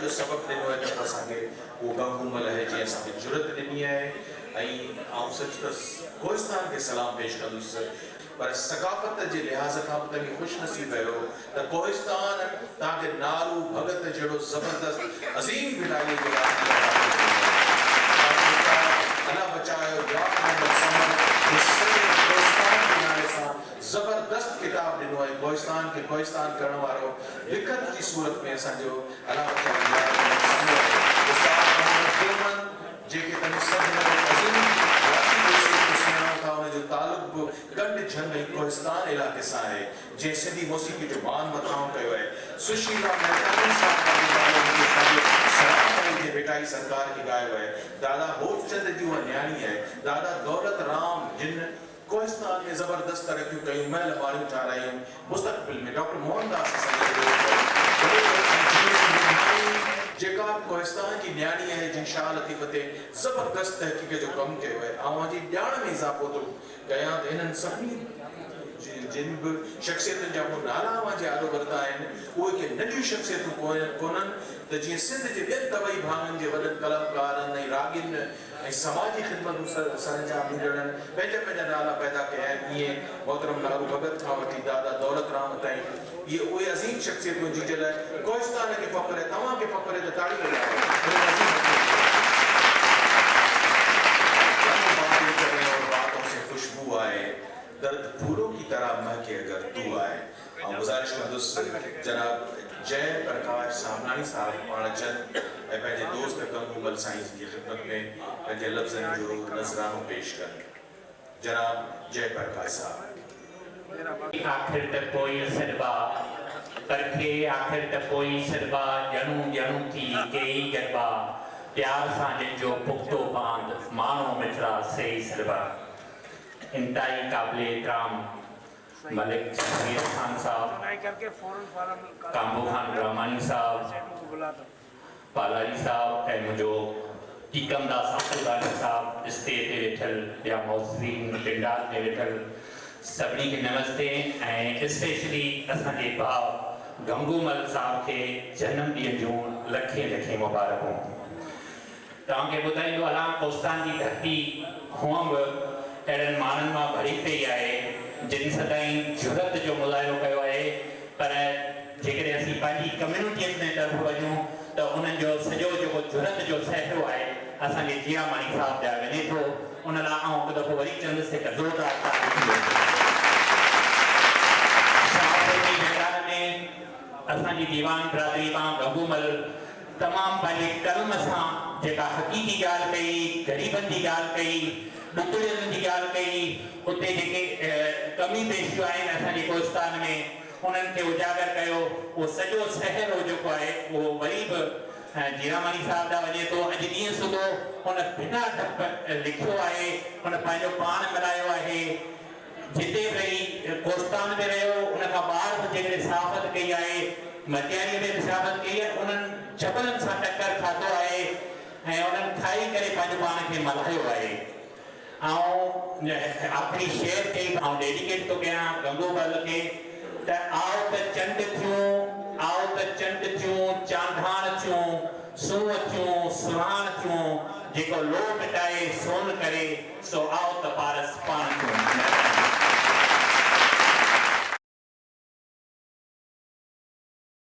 जो सबब ॾिनो आहे त असांखे उहो गंगोमल आहे जीअं असांखे जुरत ॾिनी आहे ऐं आउं सच त कोहिस्तान खे सलाम पेश कंदुसि पर सकाफ़त जे लिहाज़ खां बि तव्हांखे ख़ुशनसीब आहियो त कोहिस्तान तव्हांखे नारू भगत जहिड़ो ज़बरदस्त अज़ीम विदाई जो अल्लाह बचायो या ज़बरदस्त किताब ॾिनो आहे कोहिस्तान खे कोहिस्तान करण वारो लिखत जी सूरत में असांजो अल्लाह बचायो जेके तव्हां सभु जो तालुक गंड झंग ऐं कोहिस्तान इलाइक़े सां आहे जंहिं सिंधी मौसीक़ी जो मान मथां कयो आहे सुशीला जे बेटाई सरकार खे ॻायो आहे दादा होतचंद जी उहा न्याणी आहे दादा दौलत राम जिन कोहिस्तान में ज़बरदस्त तरक़ियूं कयूं महल वारियूं ठारायूं मुस्तक़बिल में डॉक्टर मोहनदास जेका कोहिस्तान जी न्याणी आहे जिन शाह लतीफ़ ते ज़बरदस्त तहक़ीक़ जो कमु कयो आहे ऐं जी ॼाण में इज़ाफ़ो थो कयां त इन्हनि सभिनी जिन बि शख़्सियतुनि जा को नाला जे आलो वरिता आहिनि उहे के नंढियूं शख़्सियतूं कोन्हनि त जीअं सिंध जे ॿियनि तबई भाङनि जे वॾनि कलाकारनि ऐं रागिनि ऐं समाजी ख़िदमतूं सरंजाम ॾींदड़नि पंहिंजा नाला पैदा कया आहिनि ईअं मोहतरम नारू भगत खां वठी दादा दौलत राम ताईं ये उहे अज़ीम शख़्सियतूं जिन लाइ कोहिस्तान खे फ़ख्रु आहे तव्हांखे फ़ख्रु आहे त ताड़ी बातों से खुशबू आए दर्द फूलों की तरह महके अगर तू आए और गुजारिश कंदुसि जनाब जय प्रकाश सामनाणी साहब पाण चंद ऐं पंहिंजे दोस्त गंगोमल साईं जी ख़िदमत में पंहिंजे लफ़्ज़नि जो नज़रानो पेश कनि जनाब जय प्रकाश साहब आखिर तक कोई सदबा करके आखिर तक कोई सदबा जणू जणू थी कई गरबा प्यार सां जो पुख्तो बांध मानो मिठड़ा सही सदबा इंतहाई काबिल एहतराम मलिक शबीर खान साहब कांबो खान रहमानी साहब पालारी साहब ऐं मुंहिंजो टीकमदास साहब स्टेज ते वेठल या मौज़ीन पिंडाल ते वेठल सभिनी खे नमस्ते ऐं स्पेशली असांजे भाउ गंगोमल साहब खे जनम ॾींहं जूं लखे लखे मुबारकूं तव्हांखे ॿुधाईंदो हलां कोहिस्तान जी धरती हूअं बि अहिड़नि माण्हुनि मां भरी पई आहे जिन सदाईं जुरत जो मुज़ाहिरो कयो आहे पर जेकॾहिं असीं पंहिंजी कम्यूनिटीअ में तरफ़ वञूं त उन्हनि जो सॼो जेको जुरत जो सहरो आहे असांजे जियामाणी साहब जा वञे थो उन लाइ आउं हिकु दफ़ो वरी चवंदुसि हिकु ज़ोरदार मैदान में असांजी दीवान बिरादरी मां गंगोमल तमामु पंहिंजे कर्म सां जेका हक़ीक़ी ॻाल्हि कई ग़रीबनि जी ॻाल्हि कई ॾुकड़ियुनि जी ॻाल्हि कई उते जेके कमी पेशियूं आहिनि असांजे कोहिस्तान में उन्हनि खे उजागर कयो उहो सॼो शहर जेको आहे उहो वरी बि जीरामाणी साहब ॾांहुं वञे थो अॼु ॾींहुं सुबुह हुन बिना डप लिखियो आहे हुन पंहिंजो पाण मिलायो आहे जिते रही कोहिस्तान में रहियो उन खां ॿाहिरि बि जेकॾहिं सहाफ़त कई आहे मटियारीअ में सहाफ़त कई आहे उन्हनि जबलनि सां टकर खाधो आहे ऐं उन्हनि खाई करे पंहिंजो पाण खे मल्हायो आहे आख़िरी शेर खे डेडिकेट थो कयां गंगोमल खे त आओ त चंड थियूं चांधाण थियूं सूंह थियूं सुहाण थियूं जेको लो मिटाए सोन करे सो आओ